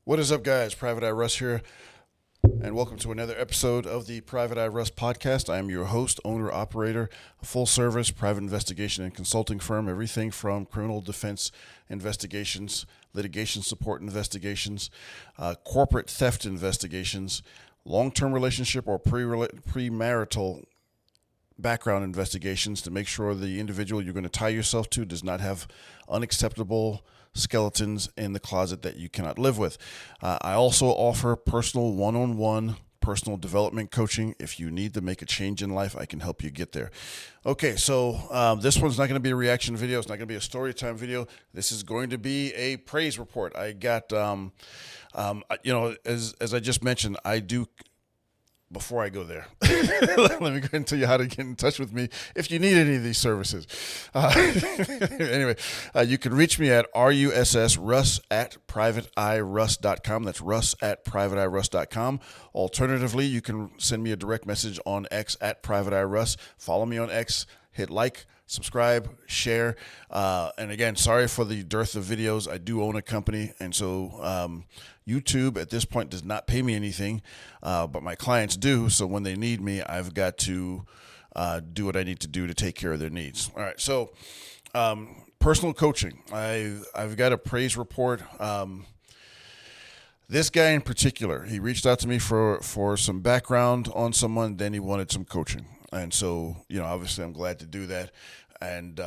What is up, guys? Private Eye Russ here, and welcome to another episode of the Private Eye Russ podcast. I am your host, owner, operator, a full-service private investigation and consulting firm. Everything from criminal defense investigations, litigation support investigations, corporate theft investigations, long-term relationship or premarital background investigations to make sure the individual you're going to tie yourself to does not have unacceptable skeletons in the closet that you cannot live with. I also offer personal one-on-one personal development coaching. If you need to make a change in life, I can help you get there. Okay, so this one's not going to be a reaction video. It's not going to be a story time video. This is going to be a praise report. I got, as I just mentioned, I do. Before I go there, let me go ahead and tell you how to get in touch with me if you need any of these services. Anyway, you can reach me at Russ at privateeyeruss.com. That's Russ at privateeyeruss.com. Alternatively, you can send me a direct message on X at privateeyeruss. Follow me on X, hit like, subscribe, share. And again, sorry for the dearth of videos. I do own a company, and so YouTube at this point does not pay me anything, but my clients do. So when they need me, I've got to do what I need to do to take care of their needs. All right, so personal coaching. I've got a praise report. This guy in particular, he reached out to me for some background on someone, then he wanted some coaching. And so, obviously I'm glad to do that. And,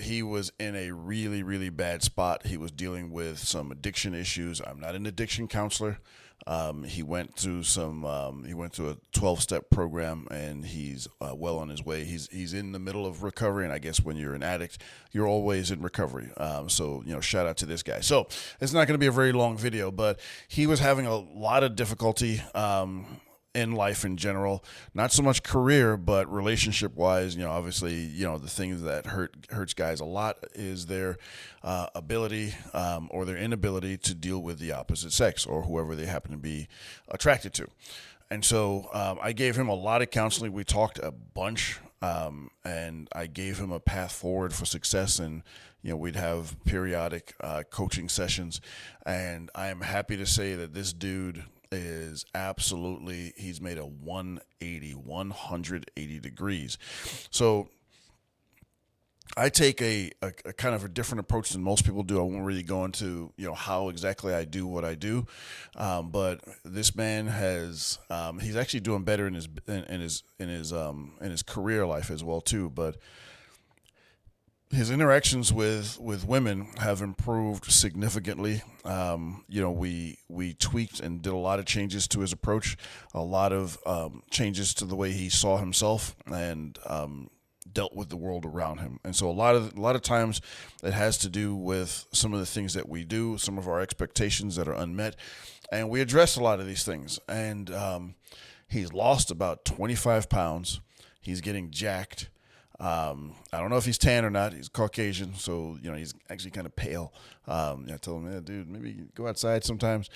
he was in a really, really bad spot. He was dealing with some addiction issues. I'm not an addiction counselor. He went through a 12-step program, and he's well on his way. He's in the middle of recovery, and I guess when you're an addict, you're always in recovery. So shout out to this guy. So it's not going to be a very long video, but he was having a lot of difficulty in life in general, not so much career, but relationship wise. Obviously, the things that hurts guys a lot is their ability or their inability to deal with the opposite sex or whoever they happen to be attracted to. And so I gave him a lot of counseling. We talked a bunch, and I gave him a path forward for success. And we'd have periodic coaching sessions. And I am happy to say that this dude is absolutely, he's made a 180 degrees. So I take a kind of a different approach than most people do. I won't really go into how exactly I do what I do, but this man has he's actually doing better in his career life as well too. But his interactions with women have improved significantly. We tweaked and did a lot of changes to his approach, a lot of changes to the way he saw himself and dealt with the world around him. And so a lot of times it has to do with some of the things that we do, some of our expectations that are unmet, and we address a lot of these things. And he's lost about 25 pounds. He's getting jacked. I don't know if he's tan or not. He's Caucasian, so he's actually kind of pale. I told him, dude, maybe go outside sometimes.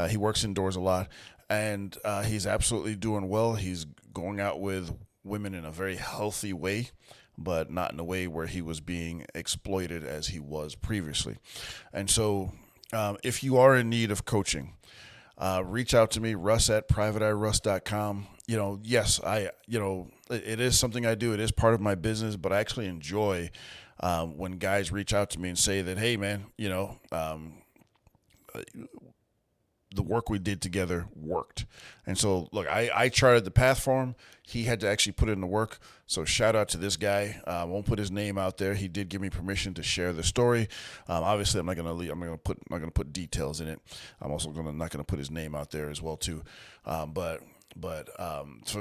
He works indoors a lot, and he's absolutely doing well. He's going out with women in a very healthy way, but not in a way where he was being exploited as he was previously. And so, if you are in need of coaching, reach out to me, Russ at privateeyeruss.com. Yes, it is something I do. It is part of my business, but I actually enjoy when guys reach out to me and say that, hey, man, the work we did together worked. And so, look, I charted the path for him. He had to actually put in the work. So shout out to this guy. I won't put his name out there. He did give me permission to share the story. Obviously, I'm not gonna put details in it. I'm also not gonna put his name out there as well too. But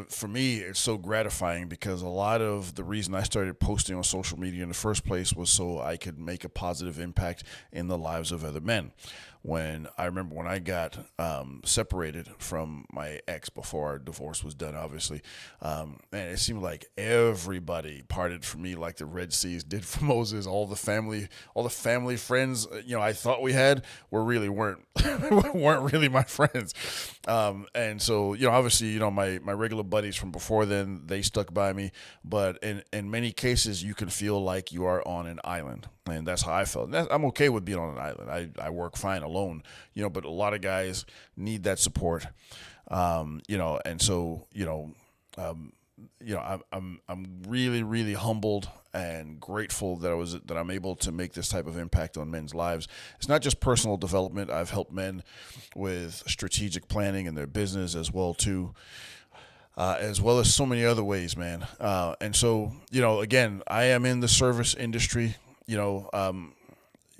for me, it's so gratifying because a lot of the reason I started posting on social media in the first place was so I could make a positive impact in the lives of other men. I remember when I got separated from my ex before our divorce was done, obviously, and it seemed like everybody parted for me like the Red Seas did for Moses. All the family friends I thought we had weren't really my friends. And so obviously obviously, my regular buddies from before then, they stuck by me. But in many cases, you can feel like you are on an island. And that's how I felt. And I'm okay with being on an island. I work fine alone, but a lot of guys need that support. And so, I'm really, really humbled and grateful that I'm able to make this type of impact on men's lives. It's not just personal development. I've helped men with strategic planning in their business as well too, as well as so many other ways, man. And so, again, I am in the service industry.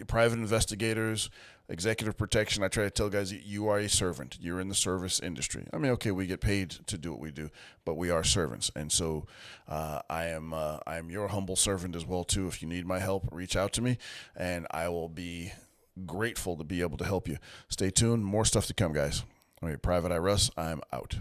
Private investigators, executive protection. I try to tell guys, you are a servant. You're in the service industry. I mean, okay, we get paid to do what we do, but we are servants. And so I am your humble servant as well too. If you need my help, reach out to me, and I will be grateful to be able to help you. Stay tuned. More stuff to come, guys. All right, Private Eye Russ, I'm out.